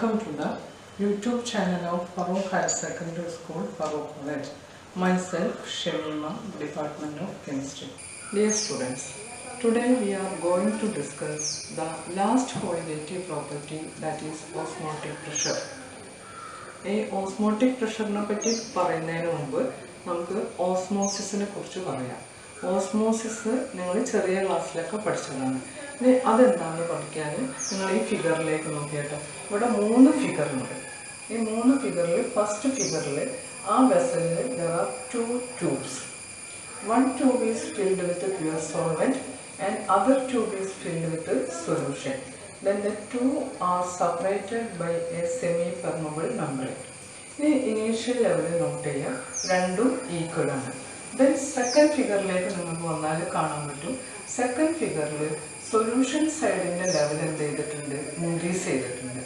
Welcome to the YouTube channel of Farouk Higher Secondary School, Farouk College. Myself, Shamima, Department of Chemistry. Dear students, today we are going to discuss the last qualitative property, that is osmotic pressure. ഈ osmotic പ്രഷറിനെ പറ്റി പറയുന്നതിന് മുമ്പ് നമുക്ക് ഓസ്മോസിസിനെ കുറിച്ച് പറയാം. Osmosis നിങ്ങൾ ചെറിയ ക്ലാസ്സിലൊക്കെ പഠിച്ചതാണ്. ഇനി അതെന്താണെന്ന് പഠിക്കാൻ നിങ്ങൾ ഈ ഫിഗറിലേക്ക് നോക്കിയാട്ടോ. ഇവിടെ 3 ഫിഗറുണ്ട്. ഈ 3 ഫിഗറിൽ ഫസ്റ്റ് ഫിഗറിൽ ആ വെസലിൽ there are 2 tubes. One tube is filled with pure solvent and other tube is filled with solution. Then the two are separated by a semi-permeable membrane. ഈ ഇനീഷ്യൽ ലെവലിൽ നോട്ട് ചെയ്യാം, രണ്ടും ഈക്വൽ ആണ്. ദെൻ സെക്കൻഡ് ഫിഗറിലേക്ക് നിങ്ങൾക്ക് വന്നാൽ കാണാൻ പറ്റും. Second ഫിഗറിൽ സൊല്യൂഷൻ സൈഡിൻ്റെ ലെവൽ എന്ത് ചെയ്തിട്ടുണ്ട്, ഇൻക്രീസ് ചെയ്തിട്ടുണ്ട്.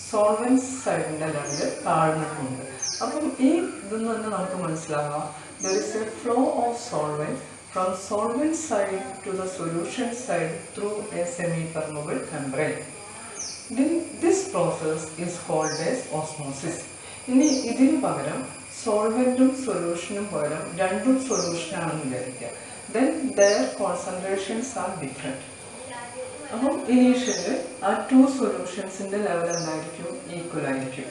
സോൾവൻസ് സൈഡിൻ്റെ ലെവൽ താഴ്ന്നിട്ടുണ്ട്. അപ്പം ഈ ഇതിൽ നിന്ന് നമുക്ക് മനസ്സിലാകാം there is a flow of solvent from solvent side to the solution side through a semi-permeable membrane. Then this process is called as osmosis. ഇനി ഇതിന് പകരം സോൾവെൻറ്റും സൊല്യൂഷനും പകരം രണ്ടും സൊല്യൂഷനാണെന്ന് വിചാരിക്കുക. then their concentrations are different. അപ്പം ഇനീഷ്യല് ആ 2 സൊല്യൂഷൻസിൻ്റെ ലെവൽ എന്തായിരിക്കും, ഈക്വൽ ആയിരിക്കും.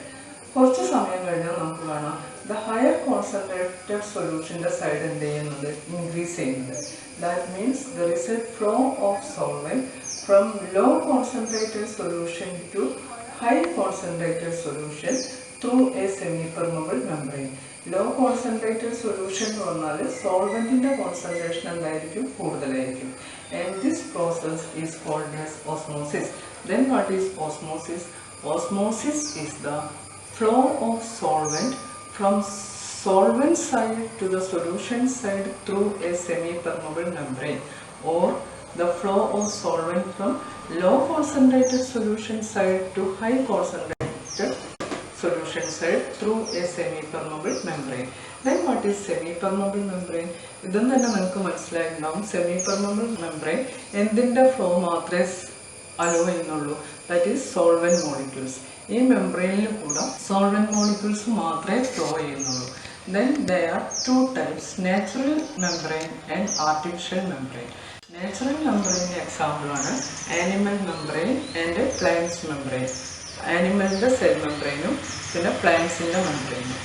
കുറച്ച് സമയം കഴിഞ്ഞാൽ നമുക്ക് കാണാം ദ ഹയർ കോൺസെൻട്രേറ്റഡ് സൊല്യൂഷൻ്റെ സൈഡ് എന്ത് ചെയ്യുന്നത്, ഇൻക്രീസ് ചെയ്യുന്നത്. That means there is a flow of solvent from low concentrated solution to high concentrated solution through a semi permeable membrane. Low concentrated solution എന്ന് പറഞ്ഞാൽ സോൾവെൻറ്റിൻ്റെ കോൺസെൻട്രേഷൻ എന്തായിരിക്കും, കൂടുതലായിരിക്കും. And this process is called as osmosis. Then what is osmosis? Osmosis is the flow of solvent from solvent side to the solution side through a semi-permeable membrane, or the flow of solvent from low concentrated solution side to high concentrated solution side through a semi-permeable membrane. Then what is semi-permeable membrane? ഇതും തന്നെ നമുക്ക് മനസ്സിലായിട്ടുണ്ടാവും. semi-permeable membrane എന്തിൻ്റെ flow മാത്രമേ hello ചെയ്യുന്നുള്ളൂ, that is solvent molecules. ഈ മെംബ്രെയിനിൽ കൂടെ സോൾവെൻറ്റ് മോളിക്യൂൾസ് മാത്രമേ ഫ്ലോ ചെയ്യുന്നുള്ളൂ. Then there are 2 types, natural membrane and artificial membrane. Natural മെംബ്രെയിൻ്റെ എക്സാമ്പിളാണ് animal membrane and plants membrane. ആനിമലിൻ്റെ സെൽ മെംബ്രെയിനും പിന്നെ പ്ലാന്റ്സിൻ്റെ മെംബ്രെയിനും.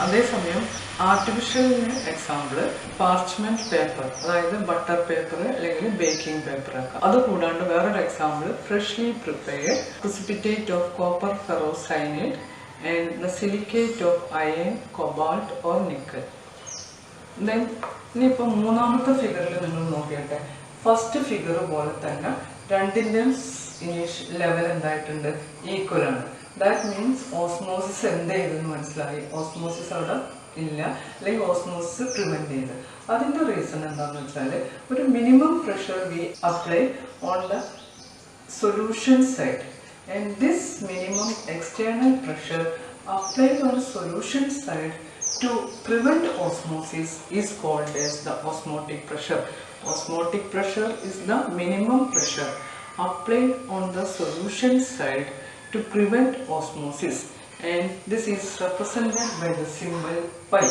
അതേസമയം ആർട്ടിഫിഷ്യലിന് എക്സാമ്പിൾ പാർച്ച്മെൻറ്റ് പേപ്പർ, അതായത് ബട്ടർ പേപ്പർ അല്ലെങ്കിൽ ബേക്കിംഗ് പേപ്പറൊക്കെ. അതുകൂടാണ്ട് വേറൊരു example freshly prepared precipitate of copper ferrocyanide and the silicate of iron, cobalt or nickel. Then ഇനിയിപ്പോൾ മൂന്നാമത്തെ ഫിഗറിൽ നിങ്ങൾ നോക്കിയാട്ടെ. ഫസ്റ്റ് ഫിഗർ പോലെ തന്നെ രണ്ടിൻ്റെയും ഇനീഷ്യൽ ലെവൽ എന്തായിട്ടുണ്ട്, ഈക്വൽ ആണ്. ദാറ്റ് മീൻസ് ഓസ്മോസിസ് എന്ത് ചെയ്തെന്ന് മനസ്സിലായി. ഓസ്മോസിസ് അവിടെ ഇല്ല, അല്ലെങ്കിൽ ഓസ്മോസിസ് പ്രിവെൻറ്റ് ചെയ്ത്. അതിൻ്റെ റീസൺ എന്താണെന്ന് വെച്ചാൽ ഒരു minimum pressure V apply on the solution side, and this minimum external pressure applied on solution side to prevent osmosis is called as the osmotic pressure. Osmotic pressure is the minimum pressure applied on the solution side to prevent osmosis, and this is represented by the symbol pi.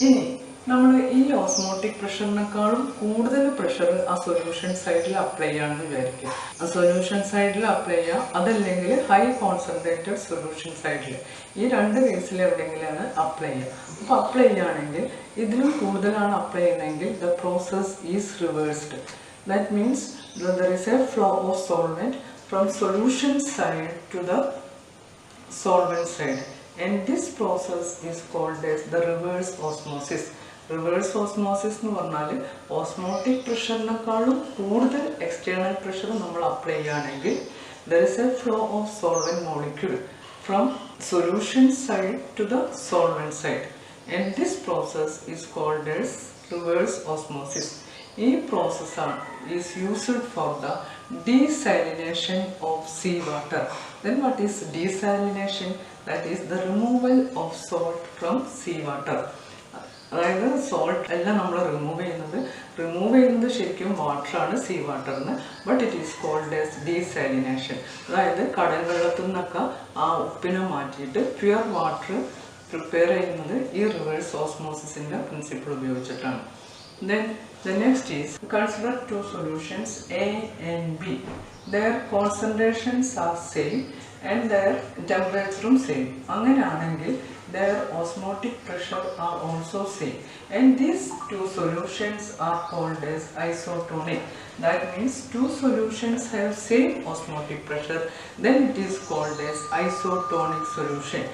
ഇനി നമ്മൾ ഈ osmotic പ്രഷറിനേക്കാളും കൂടുതൽ pressure ആ solution സൈഡിൽ apply ചെയ്യാമെന്ന് വിചാരിക്കുക. ആ സൊല്യൂഷൻ സൈഡിൽ അപ്ലൈ ചെയ്യുക, അതല്ലെങ്കിൽ ഹൈ കോൺസെൻട്രേറ്റഡ് സൊല്യൂഷൻ സൈഡിൽ. ഈ രണ്ട് കേസിൽ എവിടെയെങ്കിലാണ് അപ്ലൈ ചെയ്യുക. അപ്പോൾ അപ്ലൈ ചെയ്യുകയാണെങ്കിൽ ഇതിലും കൂടുതലാണ് അപ്ലൈ ചെയ്യുന്നതെങ്കിൽ the process is reversed. That means there is a flow of solvent from solution side to the solvent side, and this process is called as the reverse osmosis. Reverse osmosis എന്ന് പറഞ്ഞാൽ osmotic പ്രഷറിനേക്കാളും കൂടുതൽ external pressure നമ്മൾ apply ചെയ്യുകയാണെങ്കിൽ there is a flow of solvent molecule from solution side to the solvent side, and this process is called as reverse osmosis. ഈ പ്രോസസ്സാണ് is used for the desalination of seawater. Then what is desalination? That is the removal of salt from seawater. അതായത് salt എല്ലാം നമ്മൾ remove ചെയ്യുന്നത് ശരിക്കും വാട്ടറാണ്, sea വാട്ടറിന്. But it is called as desalination. അതായത് കടൽ വെള്ളത്തിൽ നിന്നൊക്കെ ആ ഉപ്പിനെ മാറ്റിയിട്ട് പ്യുവർ വാട്ടർ പ്രിപ്പയർ ചെയ്യുന്നത് ഈ റിവേഴ്സ് ഓസ്മോസിസിൻ്റെ പ്രിൻസിപ്പിൾ ഉപയോഗിച്ചിട്ടാണ്. Then the next is consider two solutions A and B. Their concentrations are same and their temperature same. അങ്ങനെയാണെങ്കിൽ their osmotic pressure are also same, and these two solutions are called as isotonic. That means two solutions have same osmotic pressure, then it is called as isotonic solution.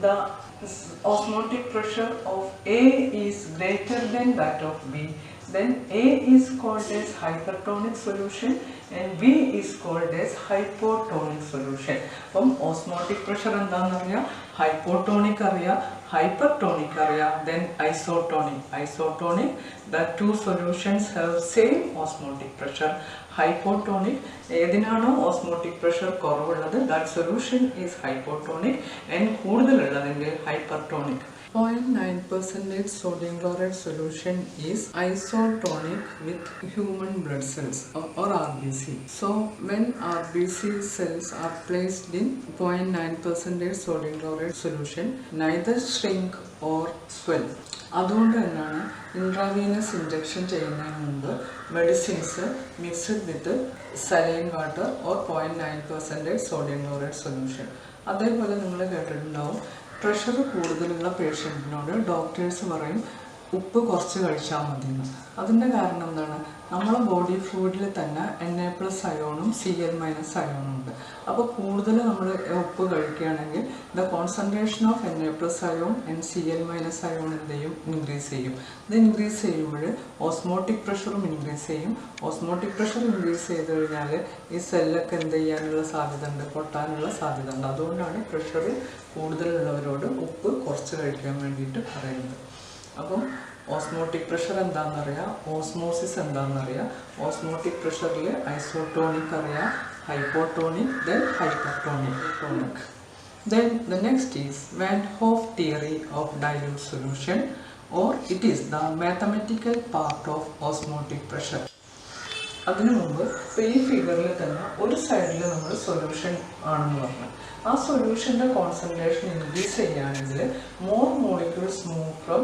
The osmotic pressure of A is greater than that of B, then A is called as hypertonic solution and B is called as hypotonic solution. അപ്പം osmotic pressure എന്താണെന്ന് അറിയാം, hypotonic അറിയാം, hypertonic അറിയാം, then isotonic. The two solutions have same osmotic pressure. Hypotonic, ഏതിനാണോ osmotic pressure കുറവുള്ളത് that solution is hypotonic, and കൂടുതലുള്ളതെങ്കിൽ hypertonic. 0.9% sodium chloride solution is isotonic with human blood cells or RBC. So when RBC cells are placed in 0.9% sodium chloride solution, neither shrink or swell. അതുകൊണ്ട് തന്നെയാണ് intravenous injection ചെയ്യുന്നതിന് മുമ്പ് medicines mixed with saline water or 0.9% sodium chloride solution. അതേപോലെ നിങ്ങൾ കേട്ടിട്ടുണ്ടാവും, pressure കൂടുതലുള്ള പേഷ്യൻറ്റിനോട് doctors പറയും ഉപ്പ് കുറച്ച് കഴിച്ചാൽ മതിയെന്ന്. അതിൻ്റെ കാരണം എന്താണ്, നമ്മളെ ബോഡി ഫ്ലൂയിഡിൽ തന്നെ Na+ അയോണും Cl- അയോണും ഉണ്ട്. അപ്പോൾ കൂടുതൽ നമ്മൾ ഉപ്പ് കഴിക്കുകയാണെങ്കിൽ the concentration of Na+ ion and Cl- ion എന്ത് ചെയ്യും, ഇൻക്രീസ് ചെയ്യും. ഇത് ഇൻക്രീസ് ചെയ്യുമ്പോൾ ഓസ്മോട്ടിക് പ്രഷറും ഇൻക്രീസ് ചെയ്യും. ഓസ്മോട്ടിക് പ്രഷർ ഇൻക്രീസ് ചെയ്ത് കഴിഞ്ഞാൽ ഈ സെല്ലൊക്കെ എന്ത് ചെയ്യാനുള്ള സാധ്യത ഉണ്ട്, പൊട്ടാനുള്ള സാധ്യത ഉണ്ട്. അതുകൊണ്ടാണ് പ്രഷർ കൂടുതലുള്ളവരോട് ഉപ്പ് കുറച്ച് കഴിക്കാൻ വേണ്ടിയിട്ട് പറയുന്നത്. അപ്പം ഓസ്മോട്ടിക് പ്രഷർ എന്താണെന്നറിയാം, ഓസ്മോസിസ് എന്താണെന്നറിയാം. ഓസ്മോട്ടിക് പ്രഷറിൽ ഐസോട്ടോണിക് അറിയാം, hypotonic, then hypertonic. Then the next is Van Hoff theory of dilute solution, or it is the mathematical part of osmotic pressure. അതിനു മുമ്പ് ഈ ഫിഗറിൽ തന്നെ ഒരു സൈഡിൽ നമ്മൾ സൊല്യൂഷൻ ആണെന്ന് പറഞ്ഞു. ആ സൊല്യൂഷൻ്റെ കോൺസെൻട്രേഷൻ ഇൻക്രീസ് ചെയ്യുകയാണെങ്കിൽ more molecules move from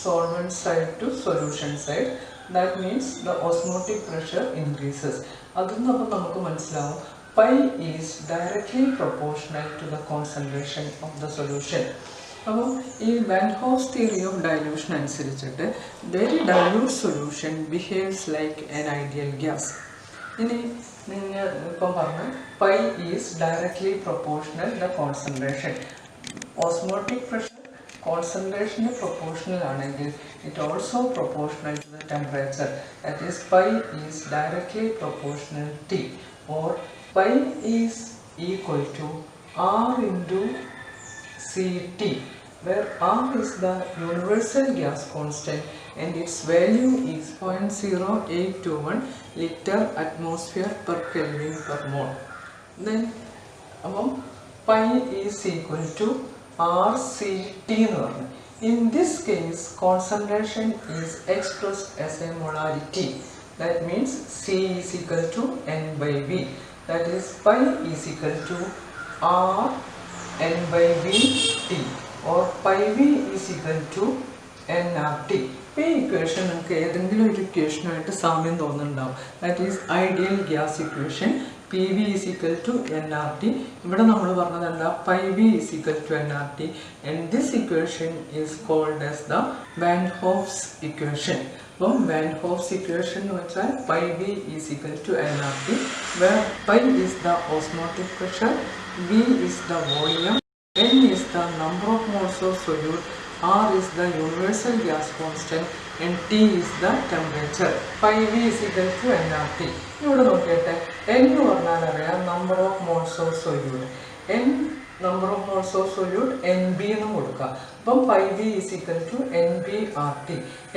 solvent side to solution side. That means the osmotic pressure increases. അതിന്ന് അപ്പം നമുക്ക് മനസ്സിലാവും pi is directly proportional to the concentration of the solution. അപ്പോൾ ഈ van Hoff's theory of dilution അനുസരിച്ചിട്ട് very dilute solution behaves like an ideal gas. ഇനി നിങ്ങൾ ഇപ്പം പറഞ്ഞു pi is directly proportional the concentration. Osmotic pressure കോൺസെൻട്രേഷന് proportional ആണെങ്കിൽ it also proportional to the temperature. That is pi is directly proportional T, or pi is equal to R into Ct, where R is the universal gas constant and its value is 0.0821 liter atmosphere per Kelvin per mole. Then pi is equal to RCT എന്ന് പറഞ്ഞു. In this case concentration is expressed as a molarity. That means C is equal to N by V. That is pi is equal to R N by V T, or pi V is equal to nRT. ഈ equation നമുക്ക് ഏതെങ്കിലും ഒരു ഇക്വേഷനായിട്ട് സാമ്യം തോന്നുന്നുണ്ടാവും. That is ideal gas equation. P V is equal to nRT. ഇവിടെ നമ്മൾ പറഞ്ഞത് എന്താ, pi v is equal to nRT, and this equation is called as the van Hoff's equation. അപ്പം വാൻ ഹോഫ്സ് ഇക്വേഷൻ എന്ന് വെച്ചാൽ pi v is equal to nRT, where pi is the osmotic pressure, v is the volume, n is the number of moles of solute, R is the universal gas constant, and T is the temperature. Pi v is equal to nRT. ഇവിടെ നോക്കിയിട്ട് n എന്ന് പറഞ്ഞാൽ അറിയാം number of moles of solute. n number of moles of solute NB എന്ന് കൊടുക്കുക. അപ്പം pi b is equal to NB RT.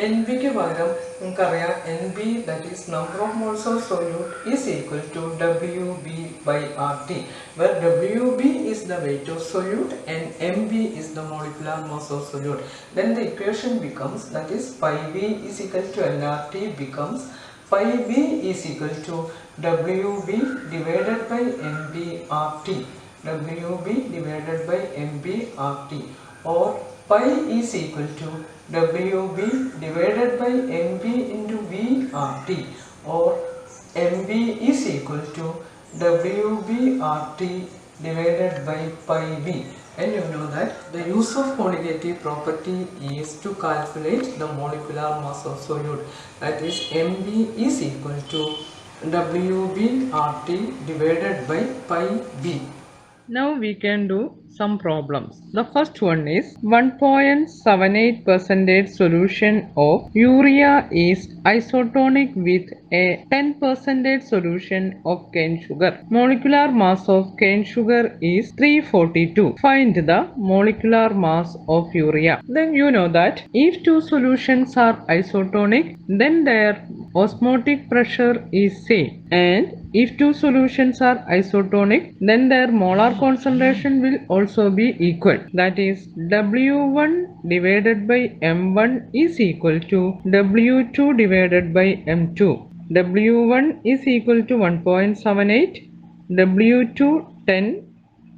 NBക്ക് പകരം നമുക്കറിയാം NB, that is number of moles of solute, is equal to WB by RT, where WB is the weight of solute and MB is the molecular mass of solute. Then the equation becomes, that is pi b is equal to nRT becomes pi b is equal to WB divided by MB RT. WB divided by MB RT, or pi is equal to WB divided by MB into V RT, or MB is equal to WB RT divided by pi b. And you know that the use of colligative property is to calculate the molecular mass of solute, that is MB is equal to WB RT divided by pi b. Now we can do some problems. The first one is 1.78% solution of urea is isotonic with a 10% solution of cane sugar. Molecular mass of cane sugar is 342. Find the molecular mass of urea. Then you know that if two solutions are isotonic, then their osmotic pressure is same, and if two solutions are isotonic, then their molar concentration will also be equal. That is W1 divided by M1 is equal to W2 divided by M2. W1 is equal to 1.78, W2 10,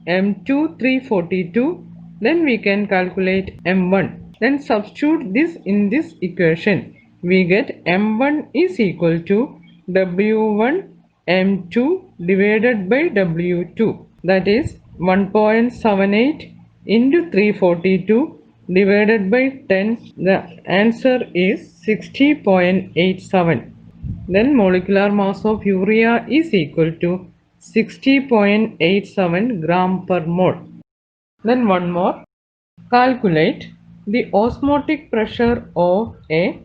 M2 342. Then we can calculate M1. Then substitute this in this equation. We get M1 is equal to W1 M2 divided by W2, that is 1.78 into 342 divided by 10. The answer is 60.87. Then molecular mass of urea is equal to 60.87 gram per mole. Then one more. Calculate the osmotic pressure of a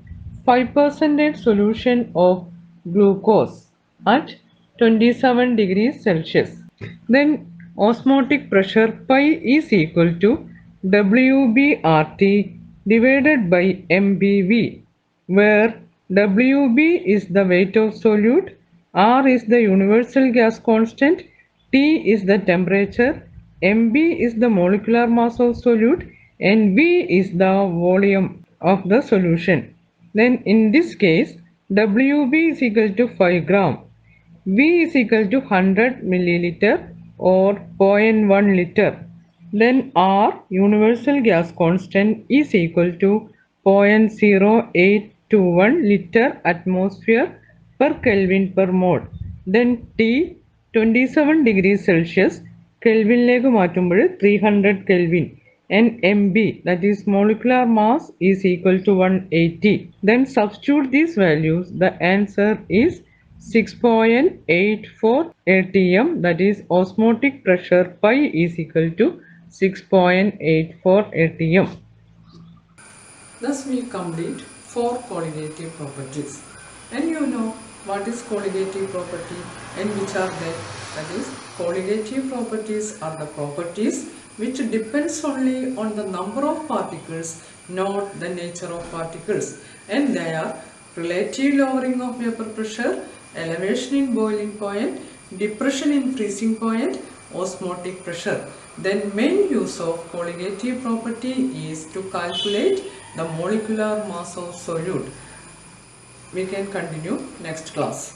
5% solution of glucose at 27 degrees Celsius. Then osmotic pressure pi is equal to WBRT divided by MBV, where WB is the weight of solute, R is the universal gas constant, T is the temperature, MB is the molecular mass of solute, and V is the volume of the solution. Then in this case, WB is equal to 5 gram, V is equal to 100 milliliter or 0.1 liter. Then R, universal gas constant, is equal to 0.0821 liter atmosphere per Kelvin per mole. Then T, 27 degrees Celsius, Kelvinലേക്ക് മാറ്റുമ്പോൾ 300 Kelvin, and MB, that is molecular mass, is equal to 180. Then substitute these values. The answer is 6.84 atm, that is osmotic pressure pi is equal to 6.84 atm. Thus we complete 4 colligative properties. And you know what is colligative property and which are they? That is, colligative properties are the properties which depends only on the number of particles, not the nature of particles, and they are relative lowering of vapor pressure, elevation in boiling point, depression in freezing point, osmotic pressure. Then main use of colligative property is to calculate the molecular mass of solute. We can continue next class.